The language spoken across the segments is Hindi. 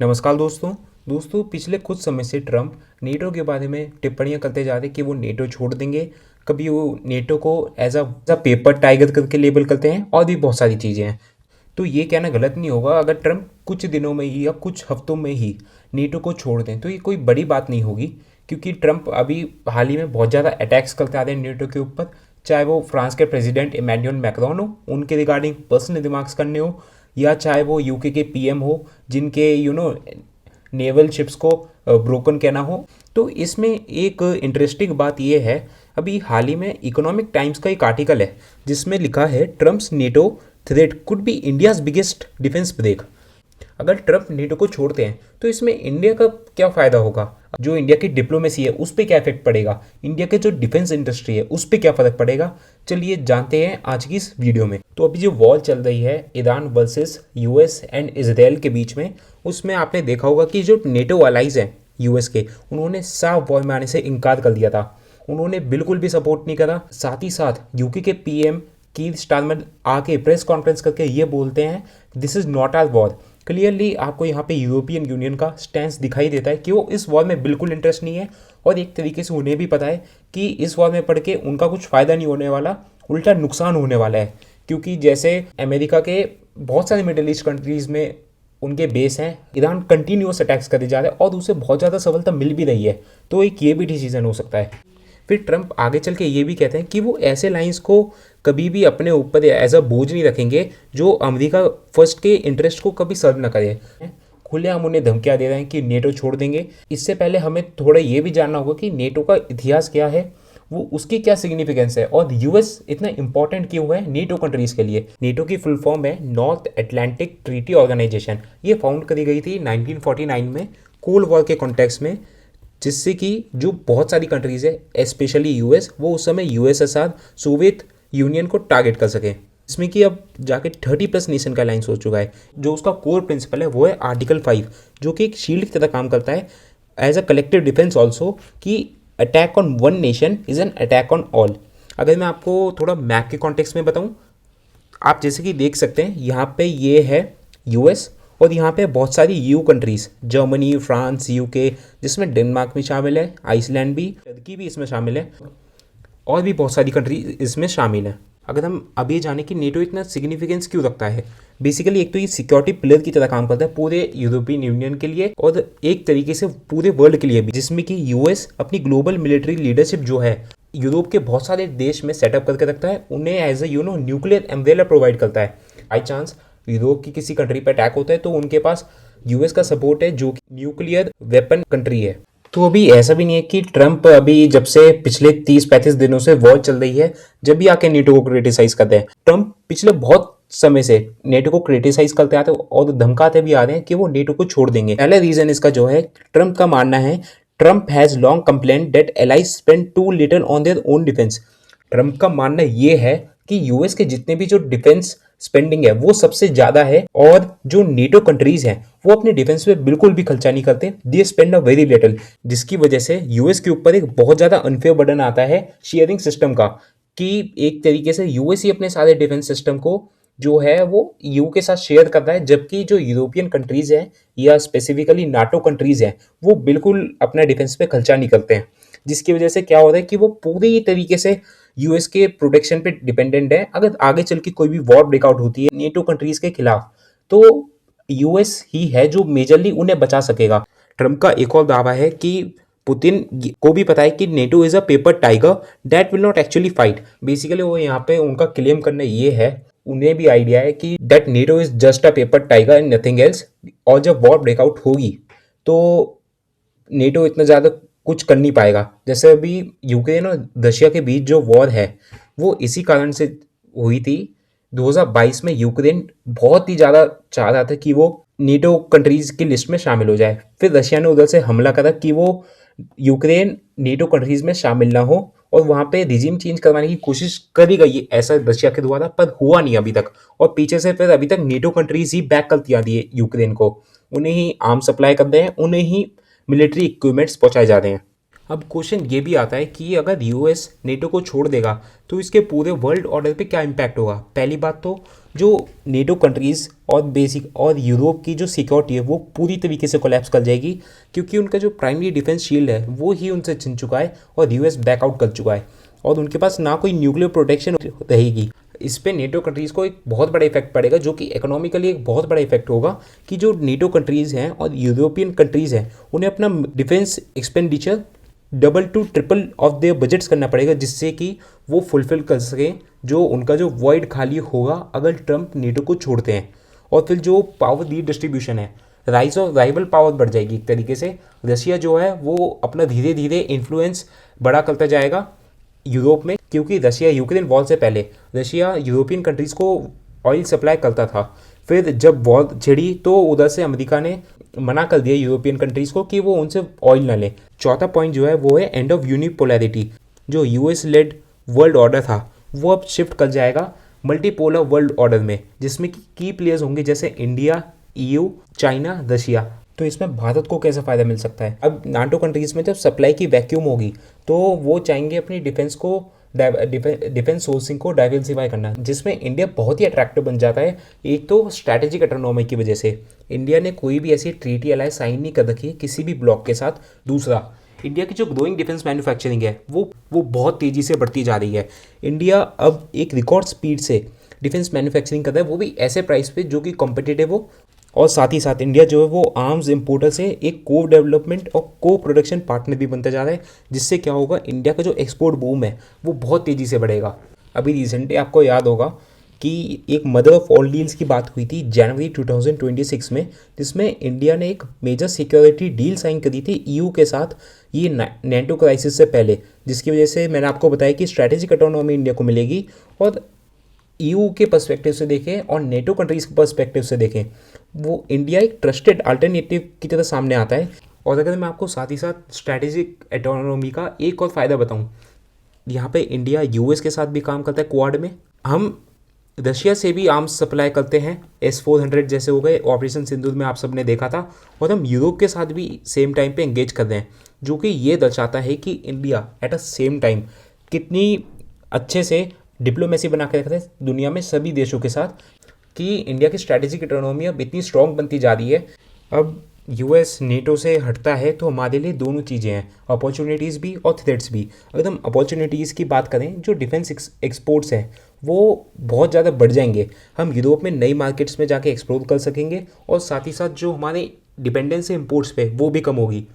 नमस्कार दोस्तों। पिछले कुछ समय से ट्रम्प नेटो के बारे में टिप्पणियां करते जा रहे हैं कि वो नेटो छोड़ देंगे। कभी वो नेटो को एज अ पेपर टाइगर करके लेबल करते हैं और भी बहुत सारी चीज़ें हैं। तो ये कहना गलत नहीं होगा अगर ट्रम्प कुछ दिनों में ही या कुछ हफ्तों में ही नेटो को छोड़ दें, तो ये कोई बड़ी बात नहीं होगी, क्योंकि ट्रम्प अभी हाल ही में बहुत ज़्यादा अटैक्स करते आ रहे हैं नेटो के ऊपर। चाहे वो फ्रांस के प्रेसिडेंट इमैनुअल मैक्रोन हो, उनके रिगार्डिंग पर्सनल रिमार्क्स करने हो, या चाहे वो यूके के पीएम हो जिनके नेवल शिप्स को ब्रोकन कहना हो। तो इसमें एक इंटरेस्टिंग बात यह है, अभी हाल ही में इकोनॉमिक टाइम्स का एक आर्टिकल है जिसमें लिखा है Trump's NATO threat could be India's biggest defence break. अगर ट्रम्प नेटो को छोड़ते हैं तो इसमें इंडिया का क्या फ़ायदा होगा, जो इंडिया की डिप्लोमेसी है उस पर क्या इफेक्ट पड़ेगा, इंडिया के जो डिफेंस इंडस्ट्री है उस पर क्या फ़र्क पड़ेगा। चलिए जानते हैं आज की इस वीडियो में। तो अभी जो वॉर चल रही है Iran versus US and Israel के बीच में, उसमें आपने देखा होगा कि जो नेटो अलाइज हैं यूएस के, उन्होंने साफ वॉर में आने से इनकार कर दिया था। उन्होंने बिल्कुल भी सपोर्ट नहीं करा। साथ ही साथ यूके के पीएम कीर स्टारमर आके प्रेस कॉन्फ्रेंस करके ये बोलते हैं this is not our war. Clearly आपको यहाँ पे यूरोपियन यूनियन का स्टैंस दिखाई देता है कि वो इस वॉर में बिल्कुल इंटरेस्ट नहीं है, और एक तरीके से उन्हें भी पता है कि इस वॉर में पढ़ के उनका कुछ फ़ायदा नहीं होने वाला, उल्टा नुकसान होने वाला है। क्योंकि जैसे अमेरिका के बहुत सारे मिडिल ईस्ट कंट्रीज़ में उनके बेस हैं, ईरान कंटिन्यूस अटैक्स करे जा रहा है और उसे बहुत ज़्यादा सफलता मिल भी रही है। तो एक ये भी डिसीजन हो सकता है। फिर ट्रम्प आगे चल के ये भी कहते हैं कि वो ऐसे लाइंस को कभी भी अपने ऊपर एज अ बोझ नहीं रखेंगे जो अमेरिका फर्स्ट के इंटरेस्ट को कभी सर्व न करे। खुलेआम उन्हें धमकियां दे रहे हैं कि नेटो छोड़ देंगे। इससे पहले हमें थोड़ा ये भी जानना होगा कि नेटो का इतिहास क्या है, वो उसकी क्या सिग्निफिकेंस है, और यूएस इतना इंपॉर्टेंट क्यों है नेटो कंट्रीज के लिए। नेटो की फुल फॉर्म है नॉर्थ अटलांटिक ट्रीटी ऑर्गेनाइजेशन। ये फाउंड करी गई थी 1949 में कोल्ड वॉर के कॉन्टेक्स्ट में, जिससे कि जो बहुत सारी कंट्रीज़ है स्पेशली यूएस, वो उस समय यूएसएसआर सोवियत यूनियन को टारगेट कर सके। इसमें कि अब जाके 30+ नेशन का अलायंस हो चुका है। जो उसका कोर प्रिंसिपल है वो है आर्टिकल 5, जो कि एक शील्ड की तरह काम करता है as a collective defence also, कि attack on one nation is an attack on all. अगर मैं आपको थोड़ा मैप के कॉन्टेक्स्ट में बताऊँ, आप जैसे कि देख सकते हैं यहाँ पे ये है यूएस, और यहाँ पे बहुत सारी you countries, Germany, France, UK, जिसमें डेनमार्क भी शामिल है, आइसलैंड भी, टर्की भी इसमें शामिल है, और भी बहुत सारी कंट्री इसमें शामिल है। अगर हम अभी जाने कि नेटो इतना सिग्निफिकेंस क्यों रखता है, बेसिकली एक तो ये सिक्योरिटी पिलर की तरह काम करता है पूरे यूरोपियन यूनियन के लिए और एक तरीके से पूरे वर्ल्ड के लिए भी, जिसमें कि यूएस अपनी ग्लोबल मिलिट्री लीडरशिप जो है यूरोप के बहुत सारे देश में सेटअप करके रखता है, उन्हें as a nuclear umbrella provide करता है। बाई चांस यूरोप की किसी कंट्री पर अटैक होता है तो उनके पास यूएस का सपोर्ट है, जो कि न्यूक्लियर वेपन कंट्री है। तो अभी ऐसा भी नहीं है कि ट्रम्प अभी जब से पिछले 30-35 दिनों से वॉर चल रही है जब भी आके नेटो को क्रिटिसाइज करते हैं। ट्रम्प पिछले बहुत समय से नेटो को क्रिटिसाइज करते आते और धमकाते भी आ रहे हैं कि वो नेटो को छोड़ देंगे। पहला रीजन इसका जो है, ट्रम्प का मानना है Trump has long complain that allies spend too little on their own defence. Trump का मानना ये है कि यूएस के जितने भी जो डिफेंस स्पेंडिंग है वो सबसे ज्यादा है, और जो नेटो कंट्रीज हैं वो अपने डिफेंस पे बिल्कुल भी खर्चा नहीं करते, they spend a very little, जिसकी वजह से यूएस के ऊपर एक बहुत ज्यादा अनफेयर बर्डन आता है शेयरिंग सिस्टम का, कि एक तरीके से यूएस ही अपने सारे डिफेंस सिस्टम को जो है वो यू के साथ शेयर करता है, जबकि जो यूरोपियन कंट्रीज हैं या स्पेसिफिकली नाटो कंट्रीज हैं वो बिल्कुल अपना डिफेंस पे खर्चा नहीं करते हैं, जिसकी वजह से क्या होता है कि वो पूरी तरीके से यूएस के प्रोटेक्शन पे डिपेंडेंट है। अगर आगे चल के कोई भी वॉर ब्रेकआउट होती है नेटो कंट्रीज के खिलाफ, तो यूएस ही है जो मेजरली उन्हें बचा सकेगा। ट्रम्प का एक और दावा है कि पुतिन को भी पता है कि NATO is a paper tiger that will not actually fight. Basically वो यहाँ पे उनका क्लेम करना ये है, उन्हें भी आइडिया है कि that NATO is just a paper tiger and nothing else, और जब वॉर ब्रेकआउट होगी तो नेटो इतना ज़्यादा कुछ कर नहीं पाएगा। जैसे अभी यूक्रेन और रशिया के बीच जो वॉर है वो इसी कारण से हुई थी। 2022 में यूक्रेन बहुत ही ज़्यादा चाह रहा था कि वो नेटो कंट्रीज की लिस्ट में शामिल हो जाए, फिर रशिया ने उधर से हमला करा कि वो यूक्रेन नेटो कंट्रीज में शामिल ना हो, और वहाँ पे रिजीम चेंज करवाने की कोशिश करी गई ऐसा रशिया के द्वारा, पर हुआ नहीं अभी तक। और पीछे से फिर अभी तक नेटो कंट्रीज ही बैक कर दिया दिए यूक्रेन को, उन्हें ही आर्म सप्लाई कर रहे हैं, उन्हें ही मिलिट्री इक्विपमेंट्स पहुंचाए जा रहे हैं। अब क्वेश्चन ये भी आता है कि अगर यूएस नेटो को छोड़ देगा तो इसके पूरे वर्ल्ड ऑर्डर पे क्या इम्पैक्ट होगा। पहली बात तो जो नेटो कंट्रीज़ और बेसिक और यूरोप की जो सिक्योरिटी है वो पूरी तरीके से कोलैप्स कर जाएगी, क्योंकि उनका जो प्राइमरी डिफेंस शील्ड है वो ही उनसे छिन चुका है और यूएस बैकआउट कर चुका है और उनके पास ना कोई न्यूक्लियर प्रोटेक्शन रहेगी। इस पे नेटो कंट्रीज़ को एक बहुत बड़ा इफेक्ट पड़ेगा, जो कि इकोनॉमिकली एक बहुत बड़ा इफेक्ट होगा कि जो नेटो कंट्रीज़ हैं और यूरोपियन कंट्रीज़ हैं उन्हें अपना defence expenditure double two triple of their budgets करना पड़ेगा, जिससे कि वो फुलफिल कर सकें जो उनका जो वॉइड खाली होगा अगर ट्रम्प नेटो को छोड़ते हैं। और फिर जो पावर डी डिस्ट्रीब्यूशन है, राइज ऑफ राइवल पावर बढ़ जाएगी एक तरीके से। रशिया जो है वो अपना धीरे धीरे इन्फ्लुएंस बड़ा करता जाएगा यूरोप में, क्योंकि रशिया यूक्रेन वॉर से पहले रशिया यूरोपियन कंट्रीज़ को ऑयल सप्लाई करता था। फिर जब वॉर छिड़ी तो उधर से अमेरिका ने मना कर दिया यूरोपियन कंट्रीज़ को कि वो उनसे ऑयल ना लें। चौथा पॉइंट जो है वो है एंड ऑफ यूनिपोलैरिटी। जो यूएस लेड वर्ल्ड ऑर्डर था वो अब शिफ्ट कर जाएगा मल्टीपोलर वर्ल्ड ऑर्डर में, जिसमें की प्लेयर्स होंगे जैसे इंडिया, ईयू, चाइना, रशिया। तो इसमें भारत को कैसे फ़ायदा मिल सकता है। अब नाटो कंट्रीज़ में जब सप्लाई की वैक्यूम होगी तो वो चाहेंगे अपनी डिफेंस को डिफेंस सोर्सिंग को डाइवर्सिफाई करना, जिसमें इंडिया बहुत ही अट्रैक्टिव बन जाता है। एक तो स्ट्रैटेजिक ऑटोनॉमी की वजह से इंडिया ने कोई भी ऐसी ट्रीटी अलाय साइन नहीं कर रखी है किसी भी ब्लॉक के साथ। दूसरा, इंडिया की जो ग्रोइंग डिफेंस मैन्युफैक्चरिंग है वो बहुत तेज़ी से बढ़ती जा रही है। इंडिया अब एक रिकॉर्ड स्पीड से डिफेंस मैन्युफैक्चरिंग कर रहा है, वो भी ऐसे प्राइस पे जो कि कॉम्पिटिटिव हो। और साथ ही साथ इंडिया जो है वो आर्म्स इम्पोर्टर से एक को डेवलपमेंट और को प्रोडक्शन पार्टनर भी बनता जा रहा है, जिससे क्या होगा, इंडिया का जो एक्सपोर्ट बूम है वो बहुत तेज़ी से बढ़ेगा। अभी रिसेंटली आपको याद होगा कि एक मदर ऑफ ऑल डील्स की बात हुई थी जनवरी 2026 में, जिसमें इंडिया ने एक मेजर सिक्योरिटी डील साइन करी थी ईयू के साथ, ये नेटो क्राइसिस से पहले, जिसकी वजह से मैंने आपको बताया कि स्ट्रैटेजिक ऑटोनॉमी इंडिया को मिलेगी। और ईयू के पर्सपेक्टिव से देखें और नेटो कंट्रीज़ के पर्सपेक्टिव से देखें, वो इंडिया एक ट्रस्टेड अल्टरनेटिव की तरह सामने आता है। और अगर मैं आपको साथ ही साथ स्ट्रैटेजिक ऑटोनॉमी का एक और फ़ायदा बताऊं, यहाँ पे इंडिया यूएस के साथ भी काम करता है क्वाड में। हम रशिया से भी आर्म्स सप्लाई करते हैं, S-400 जैसे हो गए, ऑपरेशन सिंदूर में आप सब ने देखा था। और हम यूरोप के साथ भी सेम टाइम पे एंगेज कर रहे हैं, जो कि ये दर्शाता है कि India at a same time कितनी अच्छे से डिप्लोमेसी बना के रखते हैं दुनिया में सभी देशों के साथ, कि इंडिया की स्ट्रैटेजिक इकोनॉमी अब इतनी स्ट्रॉन्ग बनती जा रही है। अब यूएस नेटो से हटता है तो हमारे लिए दोनों चीज़ें हैं, अपॉर्चुनिटीज़ भी और थ्रेट्स भी। अगर हम अपॉर्चुनिटीज़ की बात करें, जो डिफेंस एक्सपोर्ट्स हैं वो बहुत ज़्यादा बढ़ जाएंगे। हम यूरोप में नई मार्केट्स में जाके एक्सप्लोर कर सकेंगे और साथ ही साथ जो हमारे डिपेंडेंस है इम्पोर्ट्स पे वो भी कम होगी।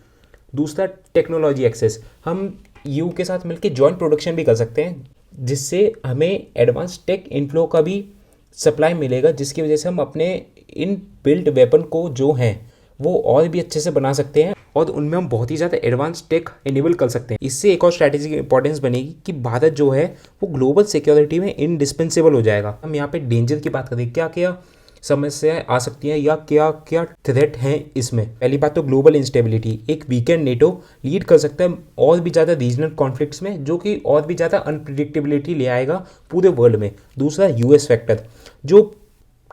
दूसरा, टेक्नोलॉजी एक्सेस, हम यू के साथ मिलकर जॉइंट प्रोडक्शन भी कर सकते हैं, जिससे हमें एडवांस टेक इनफ्लो का भी सप्लाई मिलेगा, जिसकी वजह से हम अपने इन बिल्ड वेपन को जो हैं वो और भी अच्छे से बना सकते हैं और उनमें हम बहुत ही ज़्यादा एडवांस टेक इनेबल कर सकते हैं। इससे एक और स्ट्रैटेजी की इंपॉर्टेंस बनेगी कि भारत जो है वो ग्लोबल सिक्योरिटी में इंडिस्पेंसेबल हो जाएगा। हम यहाँ पे डेंजर की बात करें, क्या क्या समस्याएं आ सकती हैं या क्या क्या थ्रेट हैं इसमें। पहली बात तो ग्लोबल इंस्टेबिलिटी, एक वीकेंड नेटो लीड कर सकता है और भी ज़्यादा रीजनल कॉन्फ्लिक्ट्स में, जो कि और भी ज़्यादा अनप्रिडिक्टेबिलिटी ले आएगा पूरे वर्ल्ड में। दूसरा, यूएस फैक्टर, जो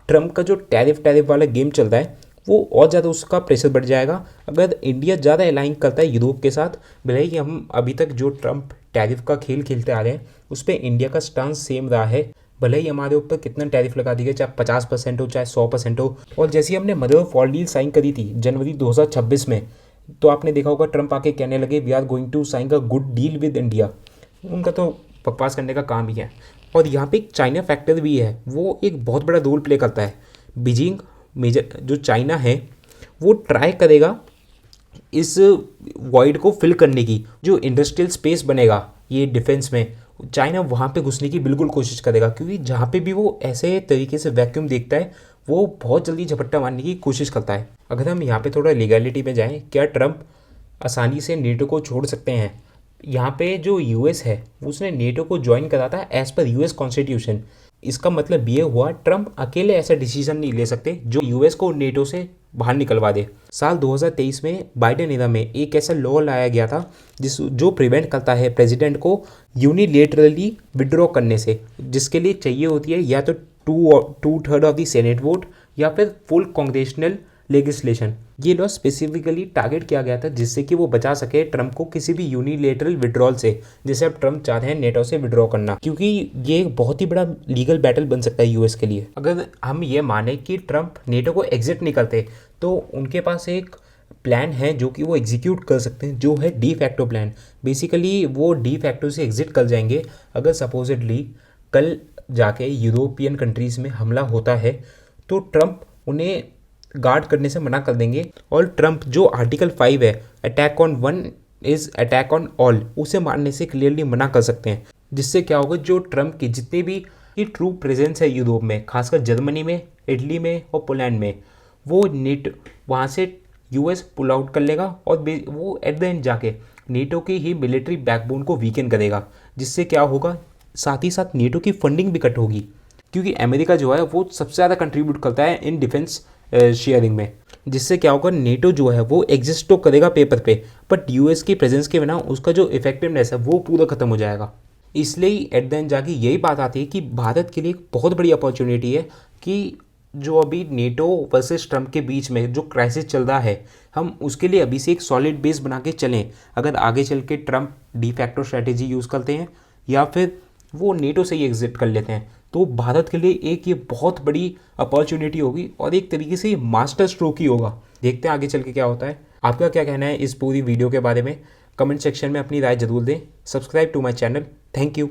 ट्रम्प का जो टैरिफ वाला गेम चल रहा है वो और ज़्यादा उसका प्रेशर बढ़ जाएगा। अगर इंडिया ज़्यादा अलाइन करता है यूरोप के साथ, भले ही हम अभी तक जो ट्रम्प टैरिफ का खेल खेलते आ रहे हैं उस पर इंडिया का स्टांस सेम रहा है, भले ही हमारे ऊपर कितना टैरिफ लगा दिया, चाहे 50% हो चाहे 100% हो। और जैसे हमने mother of all deal sign करी थी जनवरी 2026 में, तो आपने देखा होगा ट्रम्प आके कहने लगे we are going to sign a good deal with India. उनका तो बकवास करने का काम ही है। और यहाँ पे एक चाइना फैक्टर भी है, वो एक बहुत बड़ा रोल प्ले करता है। बीजिंग मेजर जो चाइना है वो ट्राई करेगा इस वॉइड को फिल करने की, जो इंडस्ट्रियल स्पेस बनेगा ये डिफेंस में, चाइना वहाँ पे घुसने की बिल्कुल कोशिश करेगा, क्योंकि जहाँ पे भी वो ऐसे तरीके से वैक्यूम देखता है वो बहुत जल्दी झपट्टा मारने की कोशिश करता है। अगर हम यहाँ पे थोड़ा लीगैलिटी में जाएं, क्या ट्रम्प आसानी से नेटो को छोड़ सकते हैं। यहाँ पे जो यूएस है उसने नेटो को ज्वाइन करा था एज़ पर यूएस कॉन्स्टिट्यूशन। इसका मतलब ये हुआ ट्रम्प अकेले ऐसा डिसीजन नहीं ले सकते जो यूएस को नेटो से बाहर निकलवा दे। साल 2023 में बाइडेन एरा में एक ऐसा लॉ लाया गया था जो प्रिवेंट करता है प्रेसिडेंट को यूनिलेटरली विड्रॉ करने से, जिसके लिए चाहिए होती है या तो 2/3 ऑफ द सेनेट वोट या फिर फुल कांग्रेशनल लेजिस्लेशन। ये लॉ स्पेसिफिकली टारगेट किया गया था जिससे कि वो बचा सके ट्रंप को किसी भी यूनिलेटरल विड्रॉल से, जैसे अब ट्रंप चाहते हैं नेटो से विड्रॉ करना, क्योंकि ये एक बहुत ही बड़ा लीगल बैटल बन सकता है यूएस के लिए। अगर हम ये माने कि ट्रंप नेटो को एग्जिट नहीं करते तो उनके पास एक प्लान है जो कि वो एग्जीक्यूट कर सकते हैं, जो है डी फैक्टो प्लान। बेसिकली वो डी फैक्टो से एग्जिट कर जाएंगे अगर सपोजिटली कल जाके यूरोपियन कंट्रीज़ में हमला होता है तो ट्रंप उन्हें गार्ड करने से मना कर देंगे, और ट्रंप जो आर्टिकल 5 है, attack on one is attack on all, उसे मारने से क्लियरली मना कर सकते हैं। जिससे क्या होगा, जो ट्रंप की जितने भी ट्रू प्रेजेंस है यूरोप में, खासकर जर्मनी में, इटली में और पोलैंड में, वो नेट वहाँ से यूएस पुल आउट कर लेगा और वो एट द एंड जाके नेटो की ही मिलिट्री बैकबोन को वीकेन करेगा। जिससे क्या होगा, साथ ही साथ नेटो की फंडिंग भी कट होगी, क्योंकि अमेरिका जो है वो सबसे ज़्यादा कंट्रीब्यूट करता है इन डिफेंस शेयरिंग में। जिससे क्या होगा, नेटो जो है वो एग्जिस्ट तो करेगा पेपर पे, बट यूएस की प्रेजेंस के बिना उसका जो इफेक्टिवनेस है वो पूरा खत्म हो जाएगा। इसलिए एट द एंड जाके यही बात आती है कि भारत के लिए एक बहुत बड़ी अपॉर्चुनिटी है कि जो अभी नेटो वर्सेस ट्रंप के बीच में जो क्राइसिस चल रहा है, हम उसके लिए अभी से एक सॉलिड बेस बना के चलें। अगर आगे चल के Trump de facto strategy use करते हैं या फिर वो नेटो से ही एग्जिट कर लेते हैं, तो भारत के लिए एक ये बहुत बड़ी अपॉर्चुनिटी होगी और एक तरीके से ये मास्टर स्ट्रोक ही होगा। देखते हैं आगे चल के क्या होता है। आपका क्या कहना है इस पूरी वीडियो के बारे में? कमेंट सेक्शन में अपनी राय जरूर दें। Subscribe to my channel. Thank you.